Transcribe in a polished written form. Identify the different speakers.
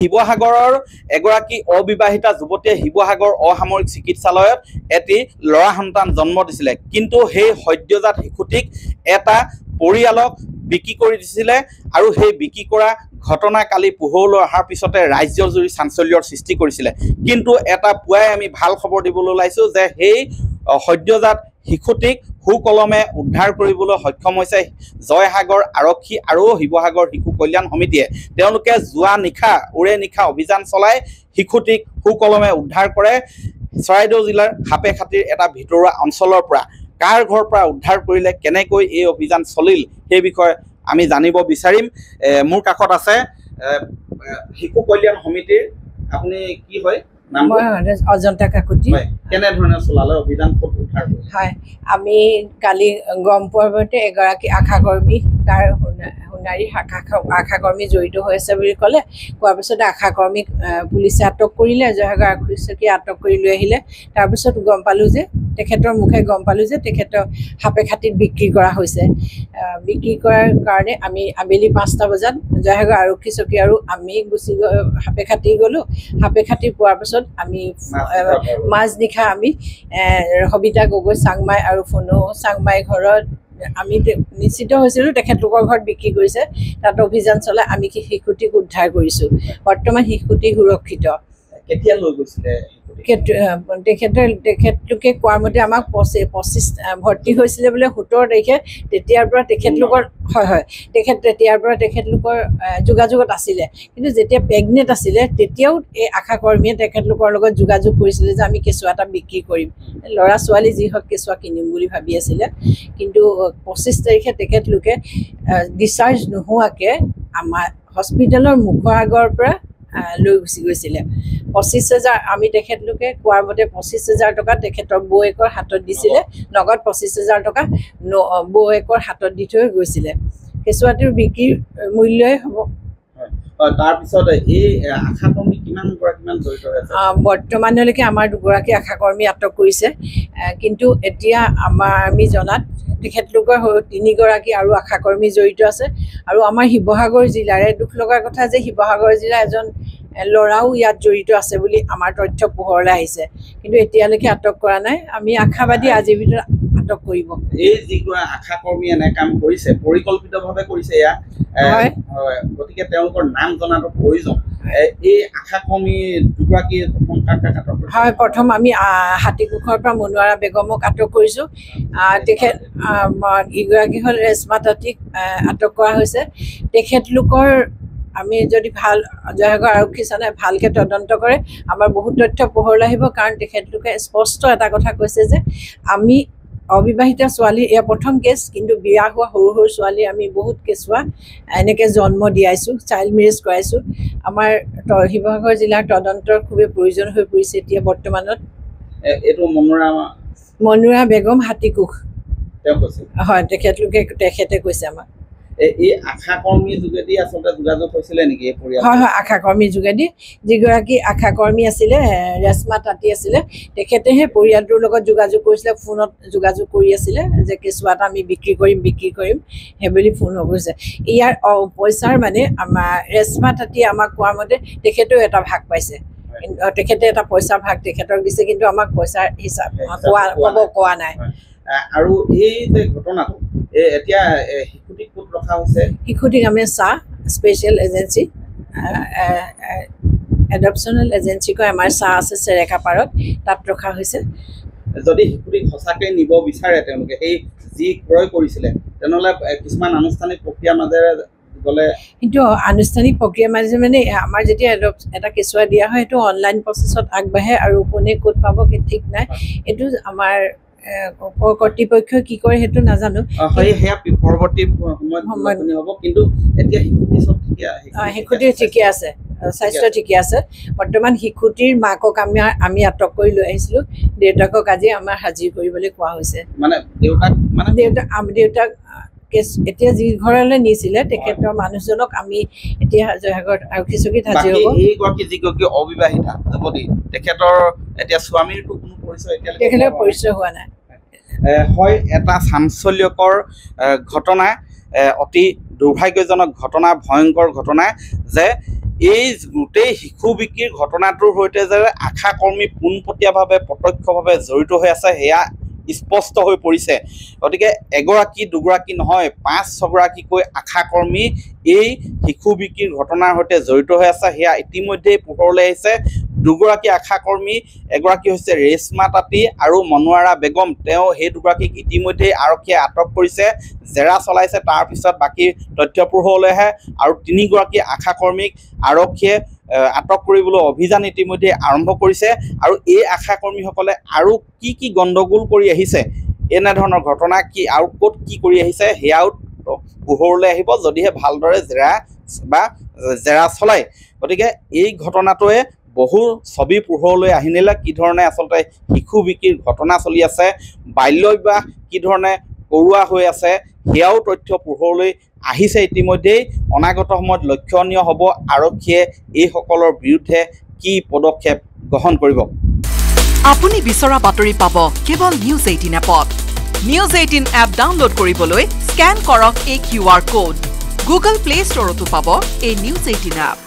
Speaker 1: শিৱসাগৰৰ এগৰাকী অবিবাহিতা যুৱতীয়ে শিৱসাগৰ অসামৰিক চিকিৎসালয়ত এটি ল'ৰা সন্তান জন্ম দিছিলে, কিন্তু সেই সদ্যজাত শিশুটিক এটা পৰিয়ালক বিক্ৰী কৰি দিছিলে আৰু সেই বিক্ৰী কৰা ঘটনা কালি পোহৰলৈ অহাৰ পিছতে ৰাজ্যজুৰি চাঞ্চল্যৰ সৃষ্টি কৰিছিলে। কিন্তু এটা পুৱাই আমি ভাল খবৰ দিবলৈ ওলাইছোঁ যে সেই সদ্যজাত শিশুটিক সুকলমে উদ্ধাৰ কৰিবলৈ সক্ষম হৈছে জয়সাগৰ আৰক্ষী আৰু শিৱসাগৰ শিশু কল্যাণ সমিতিয়ে। তেওঁলোকে যোৱা নিশা নিশা অভিযান চলাই শিশুটিক সুকলমে উদ্ধাৰ কৰে চৰাইদেউ জিলাৰ সাপেখাতিৰ এটা ভিতৰুৱা অঞ্চলৰ পৰা। কাৰ ঘৰৰ পৰা উদ্ধাৰ কৰিলে, কেনেকৈ এই অভিযান চলিল, সেই বিষয়ে আমি জানিব বিচাৰিম। মোৰ কাষত আছে শিশু কল্যাণ সমিতিৰ, আপুনি কি হয়?
Speaker 2: অজন্তা কাকতি।
Speaker 1: কেনেধৰণে চলালে অভিযান, ক'ত উদ্ধাৰ কৰিলে?
Speaker 2: হয়, আমি কালি গম পোৱাৰ মতে এগৰাকী আশাকৰ্মী, তাৰ সোণাৰী আশাকৰ্মী জড়িত হৈ আছে বুলি ক'লে। কোৱাৰ পিছতে আশাকৰ্মীক পুলিচে আটক কৰিলে, জয়সাগৰ আৰক্ষীয়ে আটক কৰি লৈ আহিলে। তাৰপিছত গম পালোঁ যে তেখেতৰ মুখে গম পালোঁ যে তেখেতক সাপেখাতিত বিক্ৰী কৰা হৈছে। বিক্ৰী কৰাৰ কাৰণে আমি আবেলি 5টা বজাত জয়সাগৰ আৰক্ষী চকী আৰু আমি গুচি সাপেখাতি গ'লোঁ। সাপেখাতি পোৱাৰ পিছত আমি মাজনিশা আমি সবিতা গগৈ চাংমাই আৰু ফোনো চাংমাই ঘৰত আমি নিশ্চিত হৈছিলোঁ তেখেতলোকৰ ঘৰত বিক্ৰী কৰিছে। তাত অভিযান চলাই আমি শিশুটিক উদ্ধাৰ কৰিছোঁ। বৰ্তমান শিশুটি সুৰক্ষিত।
Speaker 1: কেতিয়া লৈ গৈছিলে?
Speaker 2: তেখেতলোকে কোৱাৰ মতে আমাক 25 ভৰ্তি হৈছিলে বোলে 17 তাৰিখে। তেতিয়াৰ পৰা তেখেতলোকৰ তেতিয়াৰ পৰা তেখেতলোকৰ যোগাযোগত আছিলে। কিন্তু যেতিয়া প্ৰেগনেণ্ট আছিলে তেতিয়াও এই আশাকৰ্মীয়ে তেখেতলোকৰ লগত যোগাযোগ কৰিছিলে যে আমি কেঁচুৱা এটা বিক্ৰী কৰিম, ল'ৰা ছোৱালী যি হওক কেঁচুৱা কিনিম বুলি ভাবি আছিলে। কিন্তু 25 তাৰিখে তেখেতলোকে ডিচাৰ্জ নোহোৱাকৈ আমাৰ হস্পিটেলৰ মুখৰ আগৰ পৰা লৈ গুচি গৈছিলে। 25,000 আমি তেখেতলোকে কোৱাৰ মতে 25,000 টকা তেখেতৰ বৌয়েকৰ হাতত দিছিলে, নগদ 25,000 টকা বৌয়েকৰ হাতত দি থৈ গৈছিলে। কেঁচুৱাটোৰ বিক্ৰীৰ মূল্যই হ'ব।
Speaker 1: তাৰপিছত এই আশাকৰ্মী কিমানগৰাকীমান জড়িত হৈ আছে?
Speaker 2: বৰ্তমানলৈকে আমাৰ 2গৰাকী আশাকৰ্মী আটক কৰিছে, কিন্তু এতিয়া আমি জনাত তেখেতলোকৰ 3গৰাকী আৰু আশাকৰ্মী জড়িত আছে। আৰু আমাৰ শিৱসাগৰ জিলাৰে দুখ লগাৰ কথা যে শিৱসাগৰ জিলাৰ এজন ল'ৰাও ইয়াত জড়িত আছে বুলি আমাৰ তথ্য পোহৰলৈ আহিছে, কিন্তু এতিয়ালৈকে আটক কৰা নাই। আমি আশাবাদী আজিৰ ভিতৰত আটক কৰিব।
Speaker 1: এই যিগৰাকী আশাকৰ্মী এনে কাম কৰিছে পৰিকল্পিতভাৱে কৰিছে ইয়াক, গতিকে তেওঁলোকৰ নাম জনাটো প্ৰয়োজন। এই আশাকৰ্মী 2গৰাকী হয়, প্ৰথম আমি হাতীকোখৰ পৰা মনোৱাৰা বেগমক আটক কৰিছোঁ। ইগৰাকী হ'ল ৰেশমা তাঁতীক আটক কৰা হৈছে। তেখেতলোকৰ আমি যদি জয়সাগৰ আৰক্ষী থানাই ভালকৈ তদন্ত কৰে আমাৰ বহুত তথ্য পোহৰলৈ আহিব। কাৰণ তেখেতলোকে স্পষ্ট এটা কথা কৈছে যে আমি অবিবাহিতা ছোৱালী এয়া প্ৰথম কেছ, কিন্তু বিয়া হোৱা সৰু সৰু ছোৱালী আমি বহুত কেঁচুৱা এনেকৈ জন্ম দিয়াইছোঁ, চাইল্ড মেৰেজ কৰাইছোঁ। আমাৰ শিৱসাগৰ জিলাৰ তদন্তৰ খুবেই প্ৰয়োজন হৈ পৰিছে এতিয়া বৰ্তমানত। এইটো
Speaker 2: মনোৰা বেগম হাতীকোখ হয়, তেখেতে কৈছে আমাক।
Speaker 1: এই আশাকৰ্মীৰ যোগেদি আচলতে যোগাযোগ হৈছিলে নেকি?
Speaker 2: হয় হয়, আশাকৰ্মীৰ যোগেদি। যিগৰাকী আশাকৰ্মী আছিলে ৰেশমা তাঁতী আছিলে, তেখেতেহে পৰিয়ালটোৰ লগত যোগাযোগ কৰিছিলে, ফোনত যোগাযোগ কৰি আছিলে যে কেঁচুৱা এটা আমি বিক্ৰী কৰিম সেইবুলি ফোন কৰিছে। ইয়াৰ পইচাৰ মানে আমাৰ ৰেশমা তাঁতীয়ে আমাক কোৱাৰ মতে তেখেতেও এটা ভাগ পাইছে। তেখেতে এটা পইচাৰ ভাগ তেখেতক দিছে, কিন্তু আমাক পইচাৰ হিচাপ কোৱা নাই।
Speaker 1: আৰু এই যে ঘটনাটো এতিয়া শিশুটিক ক'ত ৰখা হৈছে?
Speaker 2: শিশুটিক আমি স্পেচিয়েল এজেঞ্চি এডপশ্যনেল এজেঞ্চি কয়, আমাৰ আছে চেৰেকাপাৰত, তাত ৰখা হৈছে।
Speaker 1: যদি শিশুটিক সঁচাকৈ নিব বিচাৰে তেওঁলোকে, সেই যি ক্ৰয় কৰিছিলে, তেনেহ'লে কিছুমান আনুষ্ঠানিক প্ৰক্ৰিয়াৰ মাজেৰে গ'লে। কিন্তু
Speaker 2: আনুষ্ঠানিক প্ৰক্ৰিয়াৰ মাজে মানে আমাৰ যেতিয়া এটা কেঁচুৱা দিয়া হয় সেইটো অনলাইন প্ৰচেছত আগবাঢ়ে, আৰু কোনে ক'ত পাব ঠিক নাই। এইটো আমাৰ কৰ্তৃপক্ষই কি কৰে সেইটো নাজানো।
Speaker 1: পৰৱৰ্তী সময়ত হ'ব, কিন্তু এতিয়া
Speaker 2: শিশুটি ঠিকে আছে, স্বাস্থ্য ঠিকে আছে। বৰ্তমান শিশুটিৰ মাকক আমি আটক কৰি লৈ আহিছিলোঁ। দেউতাকক আজি আমাৰ হাজিৰ কৰিবলৈ কোৱা হৈছে। দেউতাক এতিয়া যি ঘৰলৈ নিছিলে তেখেতৰ মানুহজনক আমি এতিয়া জয়সাগৰ আৰক্ষী চকীত হাজিৰ হ'ব।
Speaker 1: এইগৰাকী যিগৰাকী অবিবাহিতা যুৱতী, তেখেতৰ এতিয়া স্বামীৰটো কোনো পৰিচয়
Speaker 2: তেখেতৰ পৰিচয় হোৱা নাই।
Speaker 1: হয়, এটা চাঞ্চল্যকৰ ঘটনা, অতি দুৰ্ভাগ্যজনক ঘটনা, ভয়ংকৰ ঘটনা যে এই গোটেই শিশু বিক্ৰীৰ ঘটনাটোৰ সৈতে যে আশা কৰ্মী পোনপটীয়াভাৱে প্ৰত্যক্ষভাৱে জড়িত হৈ আছে সেয়া স্পষ্ট হৈ পৰিছে। গতিকে এগৰাকী দুগৰাকী নহয় ৫-৬গৰাকীকৈ আশা কৰ্মী এই শিশু বিক্ৰীৰ ঘটনাৰ সৈতে জড়িত হৈ আছে সেয়া ইতিমধ্যেই পোহৰলৈ আহিছে। দুগৰাকী আশা কৰ্মী, এগৰাকী হৈছে ৰেশমা তাঁতী আৰু মনোৱাৰা বেগম। তেওঁ সেই দুগৰাকীক ইতিমধ্যেই আৰক্ষীয়ে আটক কৰিছে, জেৰা চলাইছে। তাৰপিছত বাকী তথ্য পোহৰলৈ আহে আৰু ৩গৰাকী আশা কৰ্মীক আৰক্ষীয়ে আটক কৰিবলৈ অভিযান ইতিমধ্যে আৰম্ভ কৰিছে। আৰু এই আশা কৰ্মীসকলে আৰু কি গণ্ডগোল কৰি আহিছে, এনেধৰণৰ ঘটনা কি আৰু ক'ত কি কৰি আহিছে সেয়াও পোহৰলৈ আহিব যদিহে ভালদৰে জেৰা চলায়। গতিকে এই ঘটনাটোৱে বহু ছবি পোহৰলৈ আহি নিলে, কি ধৰণে আচলতে শিশু বিক্ৰীৰ ঘটনা চলি আছে, বাল্য বিবাহ কি ধৰণে কৰোৱা হৈ আছে সেয়াও তথ্য পোহৰলৈ আহিছে ইতিমধ্যেই। অনাগত সময়ত লক্ষণীয় হ'ব আৰক্ষীয়ে এইসকলৰ বিৰুদ্ধে কি পদক্ষেপ গ্ৰহণ কৰিব।
Speaker 3: আপুনি বিচৰা বাতৰি পাব কেৱল নিউজ 18 এপত। নিউজ 18 এপ ডাউনলোড কৰিবলৈ স্কেন কৰক এই QR কোড। গুগল প্লে ষ্টৰতো পাব এই নিউজ 18 এপ।